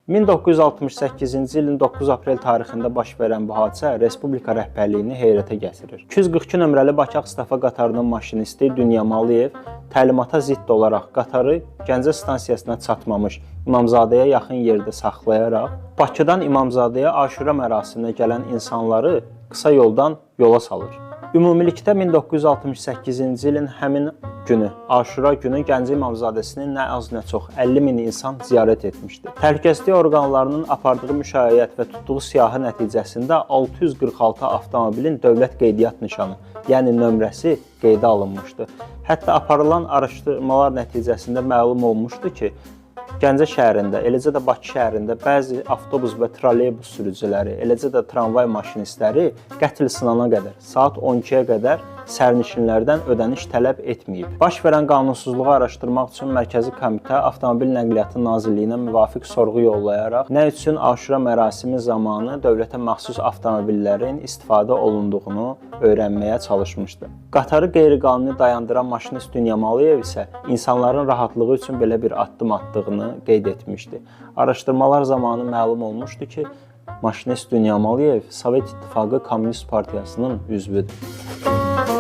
1968-ci ilin 9 aprel tarixində baş verən bu hadisə Respublika rəhbərliyini heyrətə gətirir. 242 nömrəli Bakı-Ağstafa qatarının maşinisti Dünya Maliyev təlimata zidd olaraq qatarı Gəncə stansiyasına çatmamış İmamzadəyə yaxın yerdə saxlayaraq Bakıdan İmamzadəyə Aşura mərasiminə gələn insanları qısa yoldan yola salır. Ümumilikdə 1968-ci ilin həmin günü, Aşura günü Gəncə İmamzadəsini nə az nə çox 50 min insan ziyarət etmişdi. Təhlükəsizlik orqanlarının apardığı müşayiət və tutduğu siyahı nəticəsində 646 avtomobilin dövlət qeydiyyat nişanı, yəni nömrəsi qeydə alınmışdı. Hətta aparılan araşdırmalar nəticəsində məlum olmuşdu ki, Gəncə şəhərində, eləcə də Bakı şəhərində bəzi avtobus və trolleybus sürücüləri, eləcə də tramvay maşinistləri qətl sınana qədər, saat 12-yə qədər sərnişinlərdən ödəniş tələb etməyib. Baş verən qanunsuzluğu araşdırmaq üçün Mərkəzi Komitə Avtomobil Nəqliyyatı Nazirliyinə müvafiq sorğu yollayaraq nə üçün Aşura mərasimi zamanı dövlətə məxsus avtomobillərin istifadə olunduğunu öyrənməyə çalışmışdı. Qatarı qeyri-qanuni dayandıran maşinist Dünya Maliyev isə insanların rahatlığı üçün belə bir addım atdığını qeyd etmişdi. Araşdırmalar zamanı məlum olmuşdu ki, maşinist Dünya Maliyev Sovet İttifaqı Komünist Partiyasının üzvüdür.